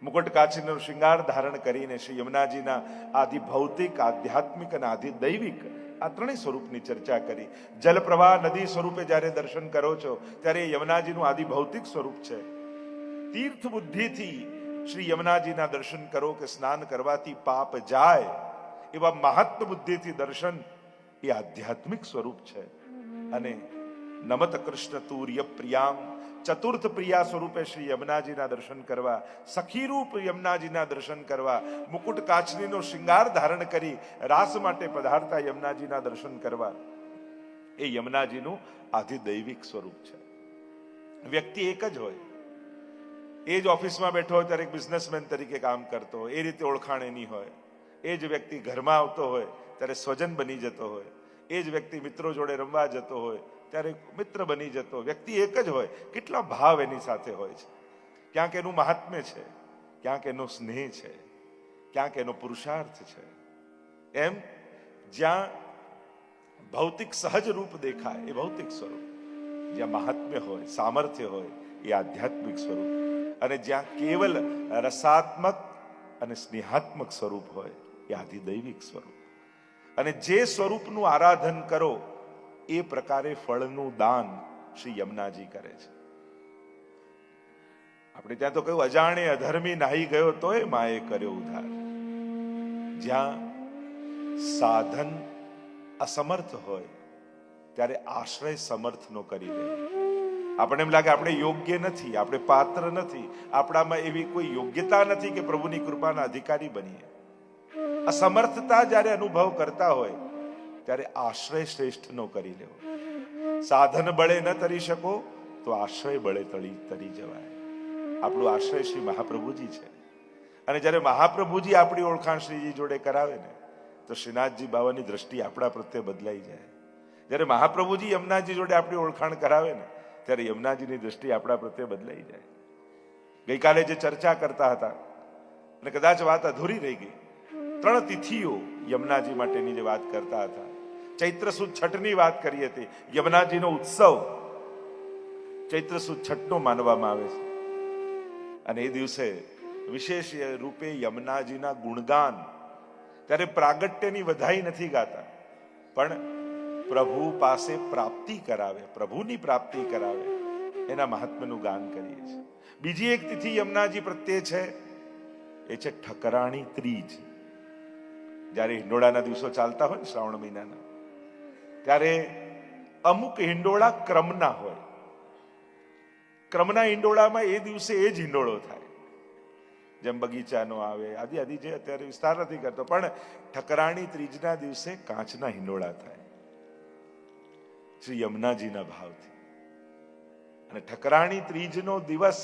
મુકુટ કાચીનો શૃંગાર ધારણ કરીને શ્રી યમુનાજીના આદિ ભૌતિક, આધ્યાત્મિક અને આદિ દૈવિક આ ત્રણેય સ્વરૂપની ચર્ચા કરી. જલપ્રવાહ નદી સ્વરૂપે જ્યારે દર્શન કરો છો ત્યારે યમુનાજીનું આદિ ભૌતિક સ્વરૂપ છે. તીર્થ બુદ્ધિથી શ્રી યમુનાજીના દર્શન કરો કે સ્નાન કરવાથી પાપ જાય, એવા મહાત્મ બુદ્ધિથી દર્શન એ આધ્યાત્મિક સ્વરૂપ છે. અને નમત કૃષ્ણ તુર્ય પ્રિયામ, ચતુર્થ પ્રિયા સ્વરૂપે શ્રી યમુનાજીના દર્શન કરવા, સખીરૂપ યમુનાજીના દર્શન કરવા, મુકુટ કાચનીનો શૃંગાર ધારણ કરી રાસ માટે પધારતા યમુનાજીના દર્શન કરવા, એ યમુનાજીનું આધિદૈવિક સ્વરૂપ છે. વ્યક્તિ એક જ હોય, એ જ ઓફિસમાં બેઠો હોય ત્યારે એક બિઝનેસમેન તરીકે કામ કરતો હોય, એ રીતે ઓળખાણ એની હોય. એ જ વ્યક્તિ ઘરમાં આવતો હોય ત્યારે સ્વજન બની જતો હોય, એ જ વ્યક્તિ મિત્રો જોડે રમવા જતો હોય ત્યારે મિત્ર બની જતો. વ્યક્તિ એક જ હોય, કેટલા ભાવ એની સાથે હોય છે. ક્યાંક એનું મહાત્મ્ય છે, ક્યાંક એનો સ્નેહ છે, ક્યાંક એનો પુરુષાર્થ છે. એમ જ્યાં ભૌતિક સહજ રૂપ દેખાય એ ભૌતિક સ્વરૂપ, જ્યાં મહાત્મ્ય હોય, સામર્થ્ય હોય એ આધ્યાત્મિક સ્વરૂપ, અને જ્યાં કેવલ રસાત્મક અને સ્નેહાત્મક સ્વરૂપ હોય એ આધિદૈવિક સ્વરૂપ. અને જે સ્વરૂપનું આરાધન કરો એ પ્રકારે ફળનું દાન શ્રી યમુનાજી કરે છે. આપણે ત્યાં તો કહ્યું, અજાણે અધર્મી નાહી ગયો તોય માએ કર્યો ઉદ્ધાર. જ્યાં સાધન અસમર્થ હોય ત્યારે આશ્રય સમર્થનો કરી લે. આપણને એમ લાગે આપણે યોગ્ય નથી, આપણે પાત્ર નથી, આપણામાં એવી કોઈ યોગ્યતા નથી કે પ્રભુની કૃપાના અધિકારી બનીએ. અસમર્થતા જ્યારે અનુભવ કરતા હોય ત્યારે આશ્રય શ્રેષ્ઠનો કરી લેવો. સાધન બળે ન તરી શકો તો આશ્રય બળે તરી જવાય. આપણું આશ્રય શ્રી મહાપ્રભુજી છે. અને જ્યારે મહાપ્રભુજી આપણી ઓળખાણ શ્રીજી જોડે કરાવે ને તો શ્રીનાથજી બાવાની દ્રષ્ટિ આપણા પ્રત્યે બદલાઈ જાય. જ્યારે મહાપ્રભુજી યમુનાજી જોડે આપણી ઓળખાણ કરાવે ને ત્યારે યમુનાજીની દ્રષ્ટિ આપણા પ્રત્યે બદલાઈ જાય. ગઈકાલે જે ચર્ચા કરતા હતા અને કદાચ વાત અધૂરી રહી ગઈ, 3 તિથિઓ યમુનાજી માટેની જે વાત કરતા હતા, ચૈત્ર સુદ છઠની વાત કરી હતી. યમુનાજીનો ઉત્સવ ચૈત્ર સુદ છઠનો માનવામાં આવે છે. અને એ દિવસે વિશેષ રૂપે યમુનાજીના ગુણગાન, ત્યારે પ્રાગટ્યની વધાઈ નથી ગાતા, પણ પ્રભુ પાસે પ્રાપ્તિ કરાવે, પ્રભુની પ્રાપ્તિ કરાવે એના મહાત્મ્યનું ગાન કરીએ છીએ. બીજી એક તિથિ યમુનાજી પ્રત્યે છે, એ છે ઠકરાણી ત્રીજ. જ્યારે હિંડોળાના દિવસો ચાલતા હોય ને શ્રાવણ મહિનાના, ત્યારે અમુક હિંડોળા ક્રમના હોય. ક્રમના હિંડોળામાં એ દિવસે એ જ હિંડોળો થાય, જેમ બગીચાનો આવે આદિ આદિ, જે અત્યારે વિસ્તાર નથી કરતો, પણ ઠકરાણી ત્રીજના દિવસે કાચના હિંડોળા થાય શ્રી યમુનાજીના ભાવથી. અને ઠકરાણી ત્રીજનો દિવસ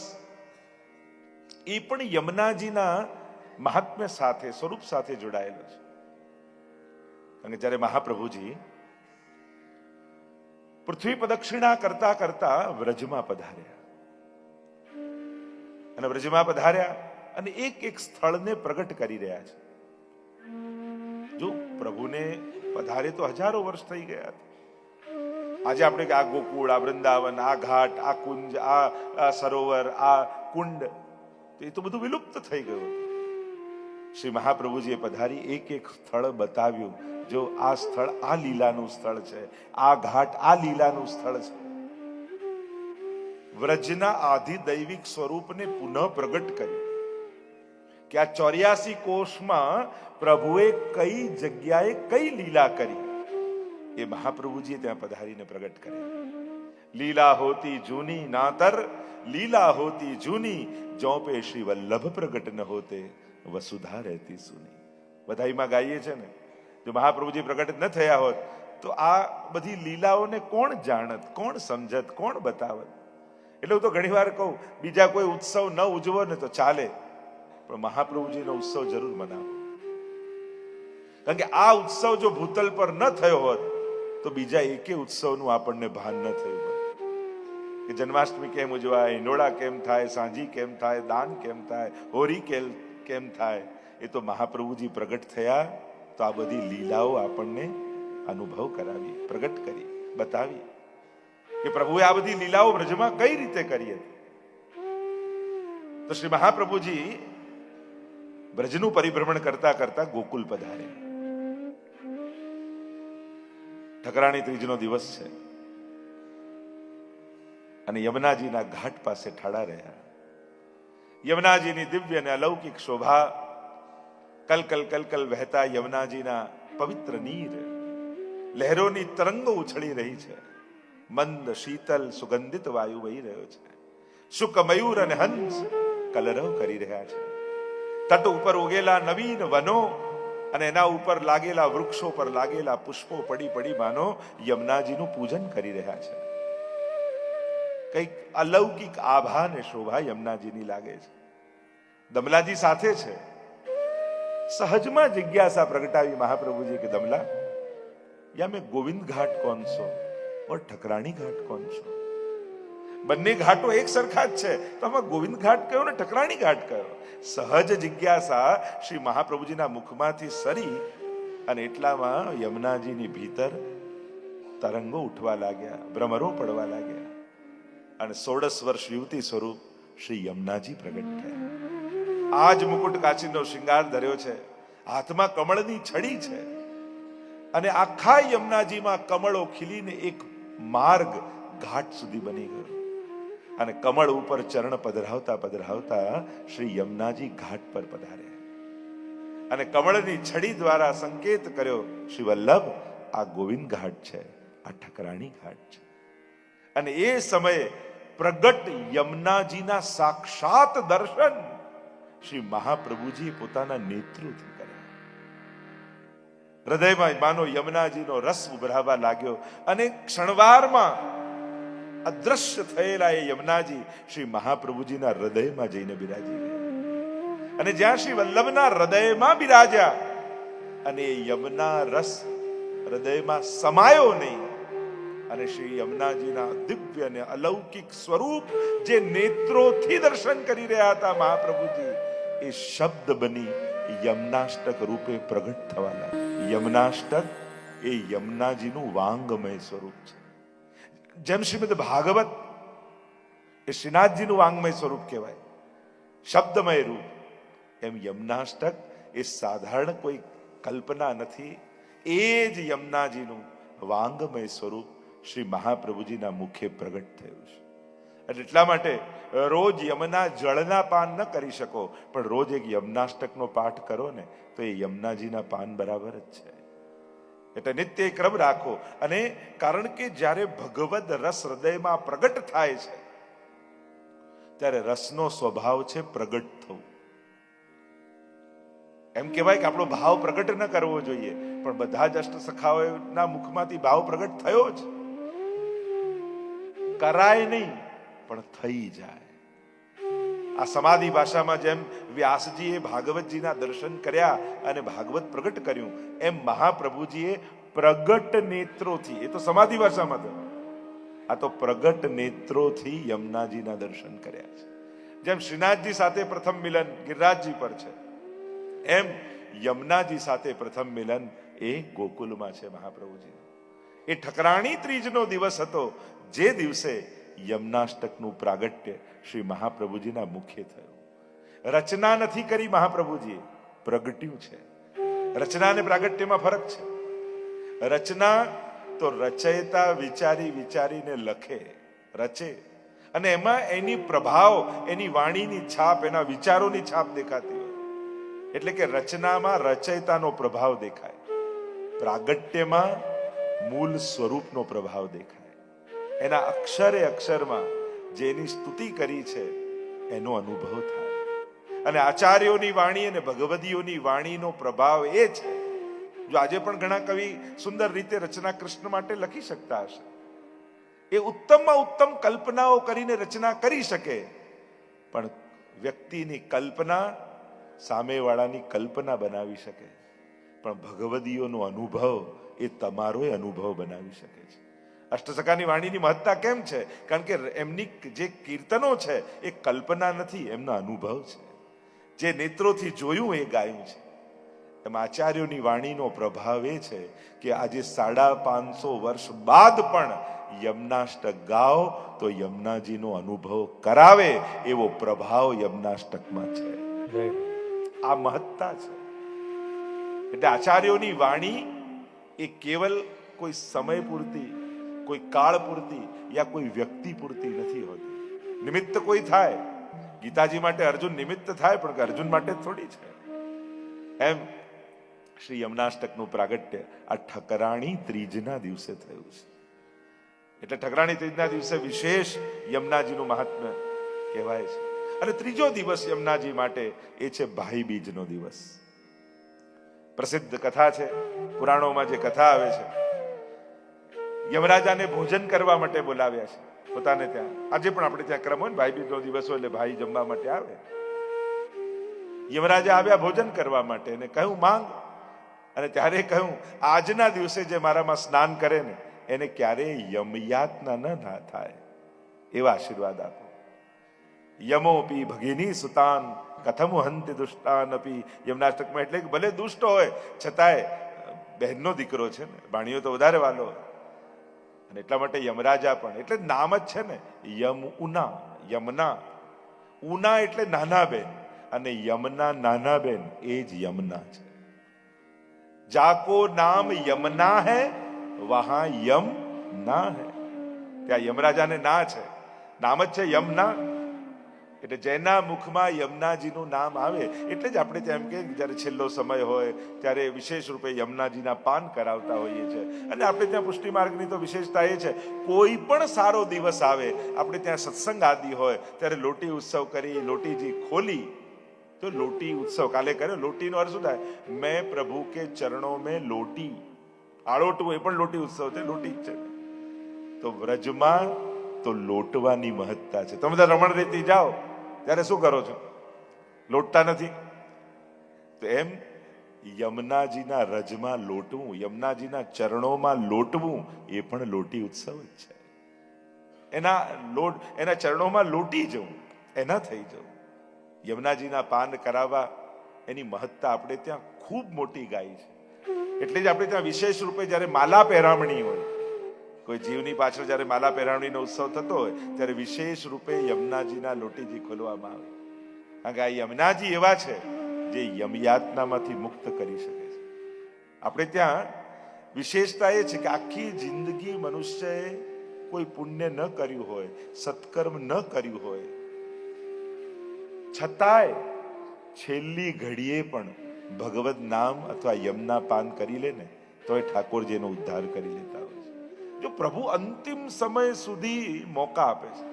એ પણ યમુનાજીના મહાત્મ્ય સાથે, સ્વરૂપ સાથે જોડાયેલો છે. અને જ્યારે મહાપ્રભુજી પૃથ્વી પ્રદક્ષિણા કરતા કરતા વ્રજમાં પધાર્યા, અને વ્રજમાં પધાર્યા અને એક એક સ્થળને પ્રગટ કરી રહ્યા છે. જો પ્રભુને પધારે તો હજારો વર્ષ થઈ ગયા હતા. આજે આપણે આ ગોકુળ, આ વૃંદાવન, આ ઘાટ, આ કુંજ, આ સરોવર, આ કુંડ, એ તો બધું વિલુપ્ત થઈ ગયું. શ્રી મહાપ્રભુજીએ પધારી એક એક સ્થળ બતાવ્યું. જો આ સ્થળ આ લીલાનું સ્થળ છે, આ ઘાટ આ લીલાનું સ્થળ છે. વ્રજના આધિદૈવિક સ્વરૂપને પુનઃ પ્રગટ કર્યું કે આ 84 કોષમાં પ્રભુએ કઈ જગ્યાએ કઈ લીલા કરી, એ મહાપ્રભુજીએ ત્યાં પધારીને પ્રગટ કર્યા. લીલા હોતી જૂની નાતર, લીલા હોતી જૂની, જોપે શ્રી વલ્લભ પ્રગટ ન હોતે, વસુધા રહેતી સુની. બધાઈમાં ગાઈએ છે ને, જો મહાપ્રભુજી પ્રગટ ન થયા હોત તો આ બધી લીલાઓને કોણ જાણત, કોણ સમજત, કોણ બતાવત. એટલે હું તો ઘણી વાર કહું, બીજા કોઈ ઉત્સવ ન ઉજવો ને તો ચાલે, પણ મહાપ્રભુજીનો ઉત્સવ જરૂર મનાવો. કારણ કે આ ઉત્સવ જો ભૂતલ પર ન થયો હોત તો બીજા એકે ઉત્સવનું આપણને ભાન ન થયું હોત. કે જન્માષ્ટમી કેમ ઉજવાય, હિંડોળા કેમ થાય, સાંજી કેમ થાય, દાન કેમ થાય, હોરી કેમ થાય, એ તો મહાપ્રભુજી પ્રગટ થયા તો આ બધી લીલાઓ આપણને અનુભવ કરાવી, પ્રગટ કરી, બતાવી કે પ્રભુએ આ બધી લીલાઓ વ્રજમાં કઈ રીતે કરી હતી. તો શ્રી મહાપ્રભુજી બ્રજનું પરિભ્રમણ કરતા કરતા ગોકુલ પધારે. ઠકરાણી ત્રીજનો દિવસ છે અને યમુનાજીના ઘાટ પાસે ઠાડા રહ્યા. યમુનાજીની દિવ્ય અને અલૌકિક શોભા, કલકલ કલકલ વહેતા યમુનાજીના પવિત્ર નીર, લહેરોની તરંગો ઉછળી રહી છે. મંદ શીતલ સુગંધિત વાયુ વહી રહ્યો છે. શુક મયુર અને હંસ કલરવ કરી રહ્યા છે. તટ ઉપર ઉગેલા નવીન વનો અને એના ઉપર લાગેલા વૃક્ષો પર લાગેલા પુષ્પો પડી પડી માનો યમુનાજીનું પૂજન કરી રહ્યા છે. કઈક અલૌકિક આભા અને શોભા યમુનાજીની લાગે છે. દમલાજી સાથે છે. સહજમાં જિજ્ઞાસા પ્રગટાવી મહાપ્રભુજી કે દમલા, યા મેં ગોવિંદ ઘાટ કોણ છો और ઠકરાણી ઘાટ કોણ છો? બંને ઘાટો એક સરખા જ છે, તો આમાં ગોવિંદ ઘાટ કયો ને ઠકરાણી ઘાટ કયો? સહજ જિજ્ઞાસા શ્રી મહાપ્રભુજીના મુખમાંથી સરી અને એટલામાં યમુનાજીની ભીતર તરંગો ઉઠવા લાગ્યા, ભ્રમરો પડવા લાગ્યા અને 16 વર્ષ યુવતી સ્વરૂપ શ્રી યમુનાજી પ્રગટ થયા. આજ મુકુટ કાચીનો શિંગાર ધર્યો છે, હાથમાં કમળની છડી છે અને આખા યમુનાજીમાં કમળો ખીલીને એક માર્ગ ઘાટ સુધી બની ગયો અને કમળ ઉપર ચરણ પધરાવતા પધરાવતા શ્રી યમુનાજી ઘાટ પર પધાર્યા અને કમળની છડી દ્વારા સંકેત કર્યો, શ્રી વલ્લભ, આ ગોવિંદ ઘાટ છે, આ ઠકરાણી ઘાટ છે. અને એ સમયે પ્રગટ યમુનાજીના સાક્ષાત દર્શન શ્રી મહાપ્રભુજી પોતાના નેત્રોથી કર્યા. હૃદયમાં માનો યમુનાજીનો રસ ઉભરાવા લાગ્યો અને ક્ષણવારમાં અદ્રશ્ય થયેલા એ યમુનાજી શ્રી મહાપ્રભુજીના હૃદયમાં જઈને બિરાજી ગયા અને જ્યાં શ્રી વલ્લભના હૃદયમાં બિરાજ્યા અને એ યમુના રસ હૃદયમાં સમાયો નહીં અને શ્રી યમુનાજીના દિવ્ય અને અલૌકિક સ્વરૂપ જે નેત્રોથી દર્શન કરી રહ્યા હતા મહાપ્રભુજી, એ શબ્દ બની યમુનાષ્ટક રૂપે પ્રગટ થવા લાગ્યા. યમુનાષ્ટક એ યમુનાજીનું વાંગમય સ્વરૂપ છે. જેમ શ્રીમદ ભાગવત એ શ્રીનાથજીનું વાંગમય સ્વરૂપ કહેવાય, શબ્દમય રૂપ, એમ યમુનાષ્ટક એ સાધારણ કોઈ કલ્પના નથી. એ જ યમુનાજીનું વાંગમય સ્વરૂપ શ્રી મહાપ્રભુજીના મુખે પ્રગટ થયું છે. અને એટલા માટે રોજ યમુના જળના પાન ન કરી શકો, પણ રોજ એક યમુનાષ્ટકનો પાઠ કરો ને તો એ યમુનાજીના પાન બરાબર જ છે. એટલે નિત્ય ક્રમ રાખો. અને કારણ કે જ્યારે ભગવદ રસ હૃદયમાં પ્રગટ થાય છે ત્યારે રસનો સ્વભાવ છે પ્રગટ થવું. એમ કહેવાય કે આપણો ભાવ પ્રગટ ન કરવો જોઈએ, પણ બધા જ અષ્ટ સખાઓના મુખમાંથી ભાવ પ્રગટ થયો જ. કરાય નહીં પણ થઈ જાય. આ સમાધિ ભાષામાં જેમ વ્યાસજીએ ભાગવતજીના દર્શન કર્યા અને ભાગવત પ્રગટ કર્યું, એમ મહાપ્રભુજીએ પ્રગટ નેત્રોથી, એ તો સમાધિ ભાષામાં થયું, આ તો પ્રગટ નેત્રોથી યમુનાજીના દર્શન કર્યા છે. જેમ શ્રીનાથજી સાથે પ્રથમ મિલન ગિરિરાજજી પર છે, એમ યમુનાજી સાથે પ્રથમ મિલન એ ગોકુલમાં છે મહાપ્રભુજી. એ ઠકરાણી ત્રીજનો દિવસ હતો, જે દિવસે યમુનાષ્ટકનું પ્રાગટ્ય શ્રી મહાપ્રભુજીના મુખે થયું. રચના નથી કરી મહાપ્રભુજીએ, પ્રગટ્યું છે. રચના અને પ્રાગટ્યમાં ફરક છે. રચના તો રચયિતા વિચારી વિચારીને લખે, રચે, અને એમાં એની પ્રભાવ, એની વાણીની છાપ, એના વિચારોની છાપ દેખાતી હોય. એટલે કે રચનામાં રચયિતાનો પ્રભાવ દેખાય, પ્રાગટ્યમાં મૂળ સ્વરૂપનો પ્રભાવ દેખાય. એના અક્ષરે અક્ષરમાં જેની સ્તુતિ કરી છે એનો અનુભવ થાય. અને આચાર્યોની વાણી અને ભગવદીઓની વાણીનો પ્રભાવ એ છે. જો આજે પણ ઘણા કવિ સુંદર રીતે રચના કૃષ્ણ માટે લખી શકતા હશે, એ ઉત્તમમાં ઉત્તમ કલ્પનાઓ કરીને રચના કરી શકે, પણ વ્યક્તિની કલ્પના સામેવાળાની કલ્પના બનાવી શકે, પણ ભગવદીઓનો અનુભવ એ તમારો અનુભવ બનાવી શકે છે. અષ્ટસખાની વાણીની મહત્તા કેમ છે? કારણ કે એમની જે કીર્તનો છે એ કલ્પના નથી, એમના અનુભવ છે. જે નેત્રોથી જોયું એ ગાયું છે. એમ આચાર્યોની વાણીનો પ્રભાવ એ છે કે આજે 550 વર્ષ બાદ પણ યમુનાષ્ટક ગાઓ તો યમુનાજીનો અનુભવ કરાવે એવો પ્રભાવ યમુનાષ્ટકમાં છે. આ મહત્તા છે. એટલે આચાર્યોની વાણી એ કેવલ કોઈ સમય પૂરતી, કોઈ કાળ પૂરતી યા કોઈ વ્યક્તિ પૂરતી નથી હોતી. નિમિત્ત કોઈ થાય, ગીતાજી માટે અર્જુન નિમિત્ત થાય, પણ અર્જુન માટે થોડી છે. એમ શ્રી યમનાષ્ટકનું પ્રાગટ્ય આ ઠકરાણી ત્રીજના દિવસે થયું છે. એટલે ઠકરાણી ત્રીજના દિવસે વિશેષ યમુનાજીનું મહાત્મ્ય કહેવાય છે. અને ત્રીજો દિવસ યમુનાજી માટે એ છે ભાઈ બીજનો દિવસ. પ્રસિદ્ધ કથા છે, પુરાણોમાં જે કથા આવે છે, યમરાજાને ભોજન કરવા માટે બોલાવ્યા છે પોતાને ત્યાં. આજે પણ આપણે ત્યાં ક્રમ હોય ને, ભાઈ બીજનો દિવસ હોય એટલે ભાઈ જમવા માટે આવે. યમરાજા આવ્યા ભોજન કરવા માટે અને કહ્યું માંગ. અને ત્યારે કહ્યું આજના દિવસે જે મારામાં સ્નાન કરે ને એને ક્યારેય યમયાતના ન થાય એવા આશીર્વાદ આપો. યમોપી ભગિની સુતાન કથમ હંતિ દુષ્ટાન અપી. યમનાષ્ટકમાં એટલે કે ભલે દુષ્ટ હોય છતાંય બહેનનો દીકરો છે ને, ભાણીઓ તો વધારે વાલો હોય. અને એટલા માટે યમરાજા પણ, એટલે નામ જ છે ને યમુના, યમના. ઉના એટલે નાના બેન, અને યમના નાના બેન એ જ યમના છે. જાકો નામ યમના હૈ વહાં યમ ના હૈ. ત્યાં યમરાજાને ના છે, નામ જ છે યમના. એટલે જેના મુખમાં યમુનાજીનું નામ આવે એટલે જ આપણે ત્યાં એમ કે જયારે છેલ્લો સમય હોય ત્યારે વિશેષ રૂપે યમુનાજીના પાન કરાવતા હોઈએ છીએ. અને આપણે ત્યાં પુષ્ટિ માર્ગની તો વિશેષતા એ છે, કોઈ પણ સારો દિવસ આવે, આપણે ત્યાં સત્સંગ આદિ હોય ત્યારે લોટી ઉત્સવ કરી, લોટીજી ખોલી. તો લોટી ઉત્સવ કાલે કર્યો. લોટીનો અર્થ શું થાય? મેં પ્રભુ કે ચરણો મેં લોટી. આળોટવું એ પણ લોટી ઉત્સવ છે, લોટી જ છે. તો વ્રજમાં તો લોટવાની મહત્તા છે. તમે બધા રમણ રેતી જાઓ ત્યારે શું કરો છો? લોટતા નથી. તો એમ યમુનાજીના રજમાં લોટવું, યમુનાજીના ચરણોમાં લોટવું એ પણ લોટી ઉત્સવ જ છે. એના ચરણોમાં લોટી જવું, એના થઈ જવું. યમુનાજીના પાન કરાવવા એની મહત્તા આપણે ત્યાં ખૂબ મોટી ગાઈ છે. એટલે જ આપણે ત્યાં વિશેષ રૂપે જયારે માલા પહેરામણી હોય, કોઈ જીવની પાછળ જયારે માલા પહેરામણીનો ઉત્સવ થતો હોય ત્યારે વિશેષ રૂપે યમુનાજીના લોટીજી ખોલવામાં આવે. કારણ કે આ યમુનાજી એવા છે જે યમયાતનામાંથી મુક્ત કરી શકે છે. આપણે ત્યાં વિશેષતા એ છે કે આખી જિંદગી મનુષ્યએ કોઈ પુણ્ય ન કર્યું હોય, સત્કર્મ ન કર્યું હોય, છતાંય છેલ્લી ઘડીએ પણ ભગવત નામ અથવા યમના પાન કરી લે ને તો એ ઠાકોરજીનો ઉદ્ધાર કરી લેતા હોય છે. જો પ્રભુ અંતિમ સમય સુધી મોકા આપે છે.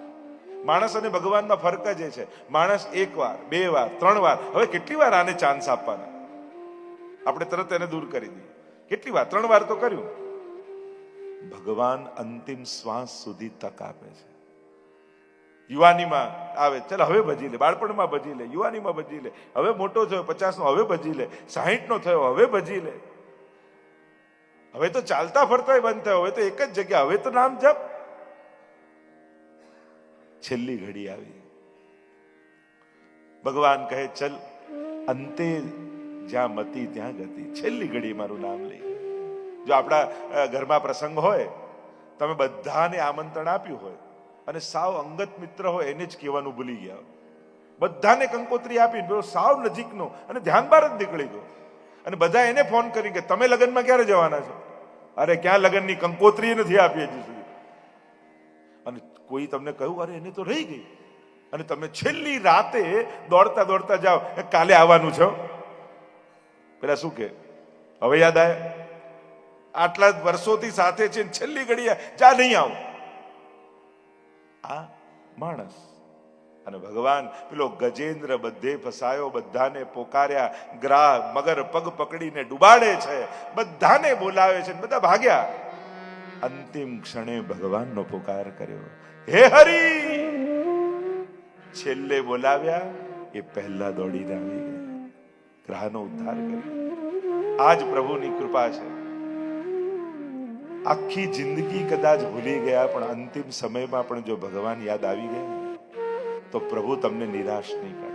માણસ અને ભગવાનમાં ફરક જ છે. માણસ એક વાર, બે વાર, ત્રણ વાર, હવે કેટલી વાર આને ચાન્સ આપવાના? આપણે તરત એને દૂર કરી દઈએ. કેટલી વાર? 3 વાર તો કર્યું. ભગવાન અંતિમ શ્વાસ સુધી તક આપે છે. યુવાનીમાં આવે, ચાલ હવે ભજી લે, બાળપણમાં ભજી લે, યુવાનીમાં ભજી લે, હવે મોટો થયો 50 નો હવે ભજી લે, 60 નો થયો હવે ભજી લે. હવે તો ચાલતા ફરતા બંધ થયો, હવે તો એક જ જગ્યા, હવે તો નામ જપ. છેલ્લી ઘડી આવી, ભગવાન કહે ચલ અંતે જ્યાં મતી ત્યાં ગતિ. છેલ્લી ઘડી મારું નામ લઈ. જો આપણા ઘરમાં પ્રસંગ હોય, તમે બધાને આમંત્રણ આપ્યું હોય અને સાવ અંગત મિત્ર હોય એને જ કહેવાનું ભૂલી ગયા, બધાને કંકોત્રી આપીને પેલો સાવ નજીકનો અને ધ્યાન બહાર જ નીકળી ગયો, અને બધા એને ફોન કરી કે તમે લગ્નમાં ક્યારે જવાના છો? અરે ક્યાં લગ્નની કંકોત્રી નથી આપી હજી સુધી. અને કોઈ તમને કહ્યું અરે એને તો રહી ગઈ, અને તમે છેલ્લી રાતે દોડતા દોડતા જાઓ કાલે આવવાનું છે. પેલા શું કે હવે યાદ આવે? આટલા વર્ષોથી સાથે છે, છેલ્લી ઘડીએ જા નહીં આવું. આ માણસ. અને ભગવાન પેલો ગજેન્દ્ર બધે ફસાયો, બધાને પોકાર્યા, ગ્રાહ મગર પગ પકડીને ડુબાડે છે, બધાને બોલાવે છે, બધા ભાગ્યા. અંતિમ ક્ષણે ભગવાનનો પોકાર કર્યો, હે હરી. છેલ્લે બોલાવ્યા એ પહેલા દોડીને આવી ગયા, ગ્રહનો ઉદ્ધાર કર્યો. આજ પ્રભુની કૃપા છે. આખી જિંદગી કદાચ ભૂલી ગયા, પણ અંતિમ સમયમાં પણ જો ભગવાન યાદ આવી ગયા તો પ્રભુ તમને નિરાશ નહીં કરે.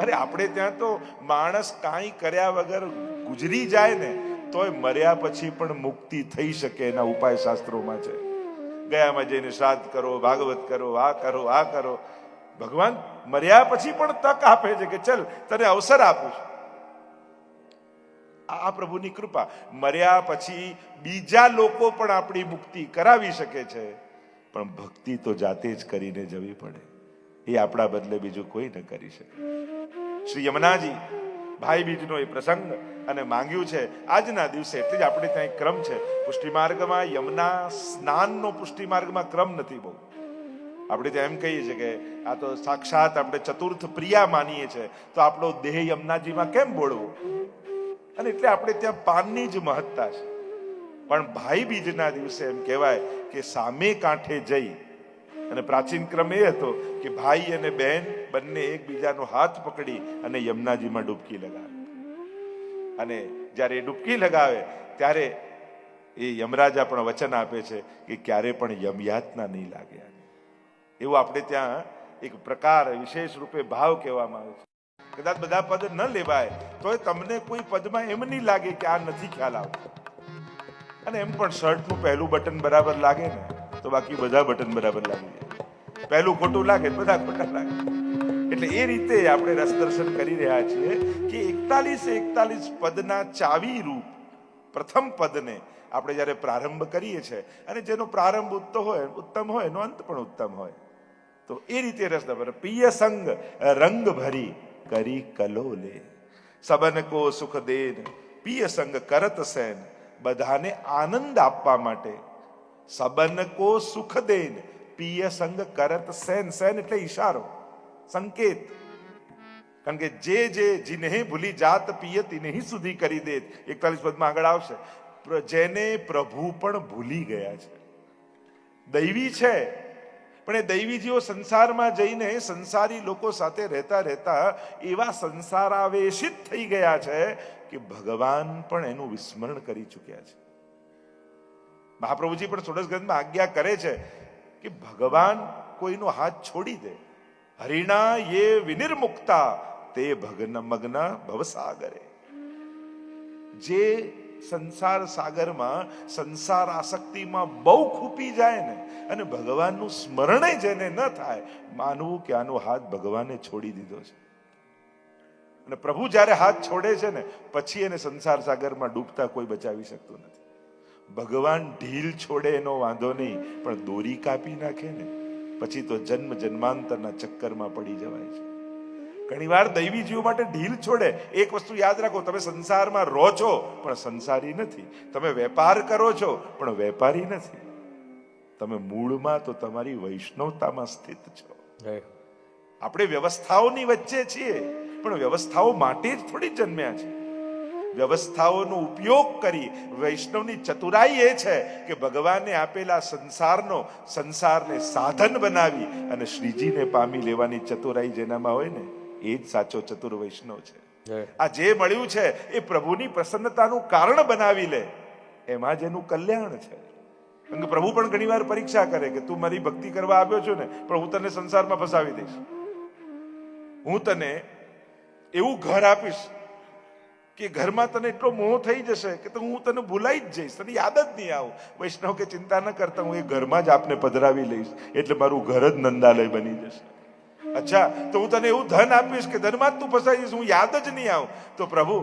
અરે આપણે ત્યાં તો માણસ કાંઈ કર્યા વગર ગુજરી જાય ને તોય મર્યા પછી પણ મુક્તિ થઈ શકે એના ઉપાય શાસ્ત્રોમાં છે. ગયામાં જઈને શ્રાદ્ધ કરો, ભાગવત કરો, આ કરો, આ કરો. ભગવાન મર્યા પછી પણ તક આપે છે કે ચલ તને અવસર આપું છું. આ પ્રભુની કૃપા. મર્યા પછી બીજા લોકો પણ આપણી મુક્તિ કરાવી શકે છે, પણ ભક્તિ તો જાતે જ કરીને જવી પડે. એ આપણા બદલે બીજું કોઈ ન કરી શકે. શ્રી યમુનાજી ભાઈ બીજનો એ પ્રસંગ અને માંગ્યું છે આજના દિવસે. એટલે જ આપણે ત્યાં એક ક્રમ છે પુષ્ટિ માર્ગમાં. યમુના સ્નાનનો પુષ્ટિ માર્ગમાં ક્રમ નથી બહુ. આપણે ત્યાં એમ કહીએ છીએ કે આ તો સાક્ષાત આપણે ચતુર્થ પ્રિયા માનીએ છીએ, તો આપણો દેહ યમુનાજીમાં કેમ બોળવો? અને એટલે આપણે ત્યાં પાનની જ મહત્તા છે. પણ ભાઈ બીજના દિવસે એમ કહેવાય કે સામે કાંઠે જઈ, અને પ્રાચીન ક્રમ એ હતો કે ભાઈ અને બહેન બંને એકબીજાનો હાથ પકડી અને યમુનાજીમાં ડૂબકી લગાવે. અને જ્યારે એ ડૂબકી લગાવે ત્યારે એ યમરાજા પણ વચન આપે છે કે ક્યારે પણ યમયાતના નહીં લાગે. એવું આપણે ત્યાં એક પ્રકાર વિશેષ રૂપે ભાવ કહેવામાં આવે છે. કદાચ બધા પદ ન લેવાય તો તમને કોઈ પદમાં એમ નહીં લાગે કે આ નથી ખ્યાલ આવતો. અને એમ પણ શર્ટનું પહેલું બટન બરાબર લાગે ને તો બાકી બધા બટન બરાબર લાગી જાય. પહેલું ખોટું લાગે બધા ખોટા લાગે. એટલે એ રીતે આપણે રસ દર્શન કરી રહ્યા છીએ કે 41 પદના ચાવી રૂપ પ્રથમ પદને આપણે જ્યારે પ્રારંભ કરીએ છીએ, અને જેનો પ્રારંભ ઉત્તમ હોય એનો અંત પણ ઉત્તમ હોય, તો એ રીતે રસ દર્શન. પિય સંગ રંગ ભરી કરી કલોલે, સબન કો સુખ દેન પિય સંગ કરત સેન. બધાને આનંદ આપવા માટે સબન કો સુખ દેન પિય સંગ કરત સેન. સેન એટલે ઈશારો, સંકેત. કારણ કે જે જીને ભૂલી જાત પિય તિને સુધી કરી દે. 41 પદમાં આગળ આવશે. જેને પ્રભુ પણ ભૂલી ગયા છે. દૈવી છે, પણ એ દૈવીજીઓ સંસારમાં જઈને સંસારી લોકો સાથે રહેતા રહેતા એવા સંસારાવેશિત થઈ ગયા છે કે ભગવાન પણ એનું વિસ્મરણ કરી ચૂક્યા છે. મહાપ્રભુજી પણ ષોડશ ગ્રંથમાં આજ્ઞા કરે છે કે ભગવાન કોઈનો હાથ છોડી દે. હરિણા યે વિનિર્મુક્તા તે ભગન મગ્ન ભવસાગરે. જે સંસાર સાગરમાં સંસાર આસક્તિમાં બહુ ખૂપી જાય ને, અને ભગવાનનું સ્મરણ જેને ન થાય, માનવું કે આનો હાથ ભગવાને છોડી દીધો છે. અને પ્રભુ જ્યારે હાથ છોડે છે ને પછી એને સંસાર સાગરમાં ડૂબતા કોઈ બચાવી શકતું નથી. ભગવાન ઢીલ છોડે એનો વાંધો નહીં, પણ દોરી કાપી નાખે ને પછી તો જન્મ જન્માંતરના ચક્કરમાં પડી જવાય છે. ઘણી વાર દૈવી જીવો માટે ઢીલ છોડે. એક વસ્તુ યાદ રાખો, તમે સંસારમાં રહો છો પણ સંસારી નથી. તમે વેપાર કરો છો પણ વેપારી નથી. તમે મૂળમાં તો તમારી વૈષ્ણવતામાં સ્થિત છો. આપણે વ્યવસ્થાઓની વચ્ચે છીએ, પણ વ્યવસ્થાઓ માટે જ થોડી જન્મ્યા છે. વ્યવસ્થાઓનો ઉપયોગ કરી વૈષ્ણવની ચતુરાઈ એ છે કે ભગવાને આપેલા સંસારને સાધન બનાવી અને શ્રીજીને પામી લેવાની ચતુરાઈ જેનામાં હોય ને એ જ સાચો ચતુર વૈષ્ણવ છે. આ જે મળ્યું છે એ પ્રભુની પ્રસન્નતાનું કારણ બનાવી લે, એમાં જ એનું કલ્યાણ છે. કારણ કે પ્રભુ પણ ઘણી વાર પરીક્ષા કરે કે તું મારી ભક્તિ કરવા આવ્યો છો ને, પણ હું તને સંસારમાં ફસાવી દઈશ. હું તને એવું ઘર આપીશ કે ઘરમાં તને એટલો મોહ થઈ જશે કે હું તને ભૂલાઈ જ જઈશ, તને યાદ જ નહીં આવું. વૈષ્ણવ કે ચિંતા ન કરતા, હું એ ઘરમાં જ આપને પધરાવી લઈશ, એટલે મારું ઘર જ નંદાલય બની જશે. અચ્છા, તો હું તને એવું ધન આપીશ કે ધનમાં જ તું ફસાઈ જઈશ, હું યાદ જ નહીં આવું. તો પ્રભુ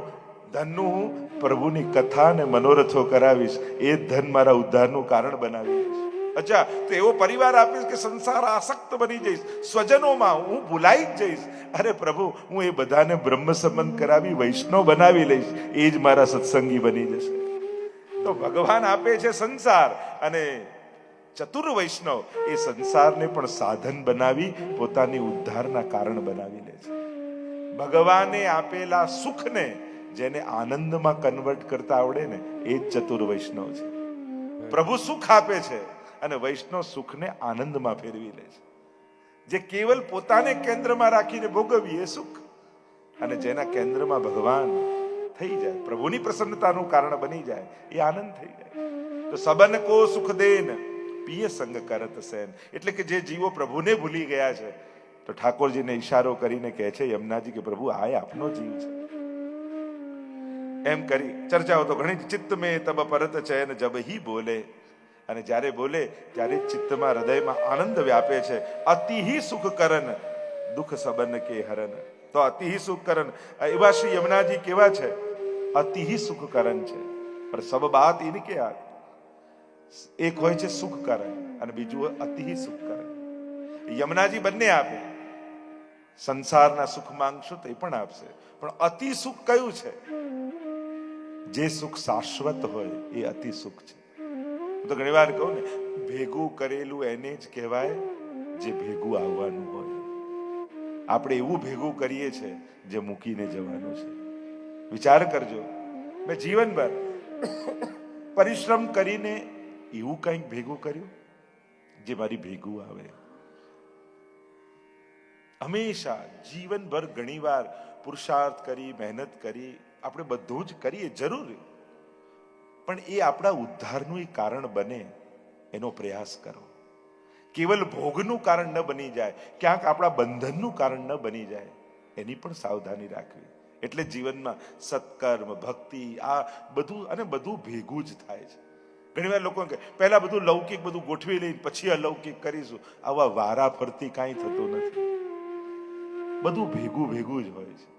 ધનનું હું પ્રભુની કથા અને મનોરથો કરાવીશ, એ ધન મારા ઉદ્ધારનું કારણ બનાવી દઈશ. અચ્છા, તો એવો પરિવાર આપીશ કે સંસાર આસક્ત બની જઈશ, સ્વજનોમાં હું ભૂલાઈ જ જઈશ. અરે પ્રભુ, હું એ બધાને બ્રહ્મ સંબંધ કરાવી વૈષ્ણવ બનાવી લઈશ, એ જ મારા સત્સંગી બની જશે. તો ભગવાન આપે છે સંસાર, અને ચતુર વૈષ્ણવ એ સંસારને પણ સાધન બનાવી પોતાની ઉદ્ધારના કારણ બનાવી લે છે. ભગવાને આપેલા સુખને જેને આનંદમાં કન્વર્ટ કરતા આવડે ને એ જ ચતુર વૈષ્ણવ છે. પ્રભુ સુખ આપે છે અને વૈષ્ણવ સુખને આનંદમાં ફેરવી લે છે. જે કેવલ પોતાને કેન્દ્રમાં રાખીને ભોગવીએ સુખ, અને જેના કેન્દ્રમાં ભગવાન થઈ જાય, પ્રભુની પ્રસન્નતાનું કારણ બની જાય, એ આનંદ થઈ જાય. તો સબન કો સુખ દેન પિય સંગ કરત સેન. એટલે કે જે જીવો પ્રભુને ભૂલી ગયા છે, તો ઠાકોરજીને ઈશારો કરીને કહે છે યમુનાજી કે પ્રભુ આ આપનો જીવ છે. એમ કરી ચર્ચાઓ તો ઘણી. ચિત્ત મેં તબ પરત ચયન જબ હી બોલે. અને જ્યારે બોલે ત્યારે ચિત્તમાં હૃદયમાં આનંદ વ્યાપે છે. અતિ સુખ કરન દુઃખ સંબંધ કે હરન તો અતિ સુખ કરન. એવા શ્રી યમુનાજી કેવા છે? અતિ સુખ કરન છે. પણ સબ બાત ઇનકે હાથ. એક હોય છે સુખ કરણ અને બીજું અતિ સુખ કરણ. યમુનાજી બંને આપે. સંસારના સુખ માંગશો તો એ પણ આપશે, પણ અતિ સુખ કયું છે? જે સુખ શાશ્વત હોય એ અતિ સુખ છે. હું તો ઘણી વાર કહું ને, ભેગું કરેલું એને જ કહેવાય જે ભેગું આવવાનું હોય. આપણે એવું ભેગું કરીએ છીએ જે મૂકીને જવાનું છે. વિચાર કરજો, મેં જીવનભર પરિશ્રમ કરીને એવું કંઈક ભેગું કર્યું જે મારી ભેગું આવે. હંમેશા જીવનભર ઘણીવાર પુરુષાર્થ કરી, મહેનત કરી, આપણે બધું જ કરીએ જરૂર, પણ એ આપણા ઉદ્ધારનું કારણ બને એનો પ્રયાસ કરો. કેવલ ભોગનું કારણ ન બની જાય, ક્યાંક આપણા બંધનનું કારણ ન બની જાય, એની પણ સાવધાની રાખવી. એટલે જીવનમાં સત્કર્મ, ભક્તિ, આ બધું અને બધું ભેગું જ થાય છે. ઘણી વાર લોકો કહે પહેલા બધું લૌકિક બધું ગોઠવી લઈને પછી અલૌકિક કરીશું. આવા વારા ફરતી કાંઈ થતું નથી. બધું ભેગું ભેગું જ હોય છે.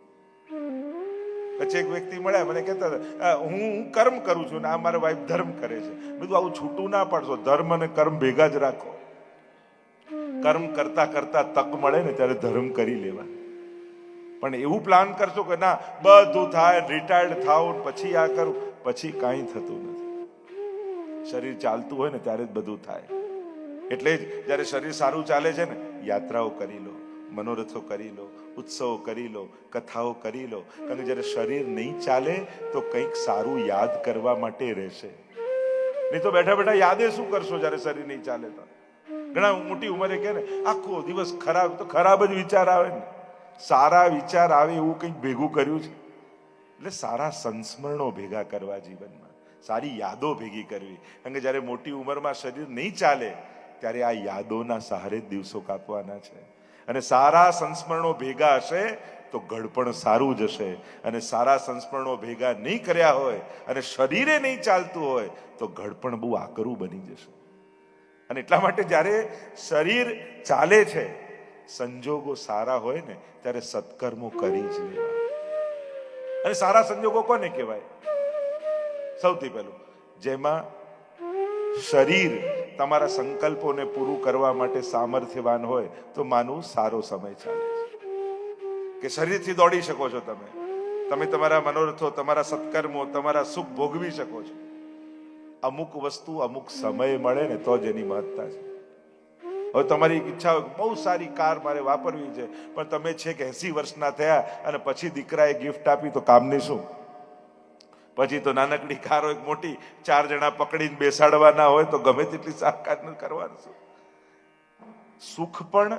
પછી એક વ્યક્તિ મળ્યા, મને કહેતા હતા હું કર્મ કરું છું ને આ મારા વાઈફ ધર્મ કરે છે. બધું આવું છૂટું ના પાડશો, ધર્મ અને કર્મ ભેગા જ રાખો. કર્મ કરતા કરતા તક મળે ને ત્યારે ધર્મ કરી લેવા. પણ એવું પ્લાન કરશો કે ના બધું થાય, રિટાયર્ડ થાવ પછી આ કરું, પછી કાંઈ થતું નથી. શરીર ચાલતું હોય ને ત્યારે જ બધું થાય. એટલે જ જ્યારે શરીર સારું ચાલે છે ને, યાત્રાઓ કરી લો, મનોરથો કરી લો, ઉત્સવો કરી લો, કથાઓ કરી લો. કારણ કે જ્યારે શરીર નહીં ચાલે તો કંઈક સારું યાદ કરવા માટે રહેશે. નહીં તો બેઠા બેઠા યાદે શું કરશો જ્યારે શરીર નહીં ચાલે તો? ઘણા મોટી ઉંમરે કહે ને આખો દિવસ ખરાબ, તો ખરાબ જ વિચાર આવે ને. સારા વિચાર આવે એવું કંઈક ભેગું કર્યું છે. એટલે સારા સંસ્મરણો ભેગા કરવા જીવનમાં, સારી યાદો ભેગી કરવી. કારણ કે જ્યારે મોટી ઉંમરમાં શરીર નહીં ચાલે ત્યારે આ યાદોના સહારે જ દિવસો કાપવાના છે. અને સારા સંસ્મરણો ભેગા હશે તો ઘડપણ સારું જ હશે. અને સારા સંસ્મરણો ભેગા નહીં કર્યા હોય અને શરીરે નહીં ચાલતું હોય તો ઘડપણ બહુ આકરું બની જશે. અને એટલા માટે જ્યારે શરીર ચાલે છે, સંજોગો સારા હોય ને ત્યારે સત્કર્મો કરી જ લેવા. અને સારા સંજોગો કોને કહેવાય? સૌથી પહેલું જેમાં શરીર તમારા સંકલ્પોને પૂરું કરવા માટે સામર્થ્યવાન હોય તો માનવું સારો સમય ચાલે છે. કે શરીરથી દોડી શકો છો તમે તમારા મનોરથો, તમારા સત્કર્મો, તમારા સુખ ભોગવી શકો છો. અમુક વસ્તુ અમુક સમય મળે ને તો જ એની મહત્તા છે. હવે તમારી ઈચ્છા હોય બહુ સારી કાર મારે વાપરવી છે, પણ તમે છેક 80 વર્ષના થયા અને પછી દીકરાએ ગિફ્ટ આપી તો કામની શું? પછી તો નાનકડી કાર હોય મોટી, 4 જણા પકડીને બેસાડવાના હોય તો ગમે તેટલી સાકાર કરવાનું શું? સુખ પણ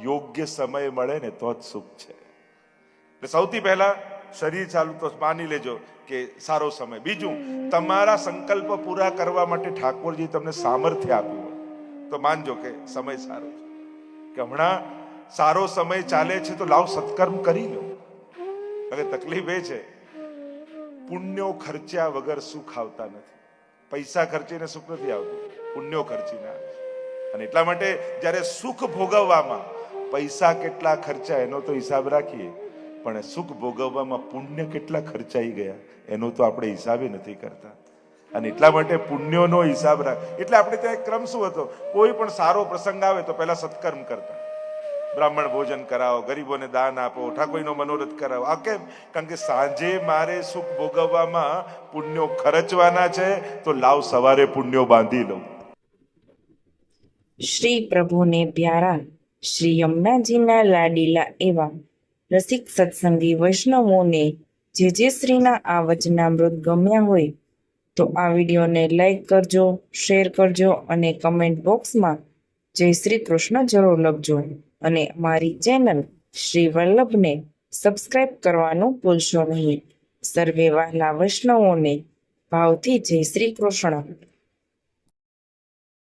યોગ્ય સમય મળે ને તો જ સુખ છે. એટલે સૌથી પહેલા શરીર ચાલુ તો માની લેજો કે સારો સમય. બીજું, તમારા સંકલ્પ પૂરા કરવા માટે ઠાકોરજી તમને સામર્થ્ય આપ્યું હોય તો માનજો કે સમય સારો છે. કે હમણાં સારો સમય ચાલે છે તો લાવ સત્કર્મ કરી લો. હવે તકલીફ એ છે, પુણ્યો ખર્ચ્યા વગર સુખ આવતા નથી. પૈસા ખર્ચીને સુખ નથી આવતું, પુણ્યો ખર્ચીને આવે છે. અને એટલા માટે જ્યારે સુખ ભોગવવામાં પૈસા કેટલા ખર્ચા એનો તો હિસાબ રાખીએ, પણ સુખ ભોગવવામાં પુણ્ય કેટલા ખર્ચાઈ ગયા એનો તો આપણે હિસાબે નથી કરતા. અને એટલા માટે પુણ્યોનો હિસાબ રાખ. એટલે આપણે ત્યાં ક્રમ શું હતો? કોઈ પણ સારો પ્રસંગ આવે તો પહેલા સત્કર્મ કરતા, બ્રાહ્મણ ભોજન કરાવો, ગરીબોને દાન આપો, ઠાકોરનો મનોરથ કરાવો. આ કેમ? કારણ કે સાંજે મારે સુખ ભોગવવામાં પુણ્યો ખર્ચવાના છે તો લાવ સવારે પુણ્યો બાંધી લઉં. શ્રી પ્રભુને પ્યારા શ્રી યમુનાજીના લાડીલા એવા રસિક સત્સંગી વૈષ્ણવોને જે શ્રીના આ વચનામૃત ગમ્યા હોય તો આ વિડીયોને લાઈક કરજો, શેર કરજો અને કમેન્ટ બોક્સમાં જય શ્રી કૃષ્ણ જરૂર લખજો. અને મારી ચેનલ શ્રી વલ્લભને સબસ્ક્રાઇબ કરવાનું ભૂલશો નહીં. સર્વે વહાલા વૈષ્ણવોને ભાવથી જય શ્રી કૃષ્ણ.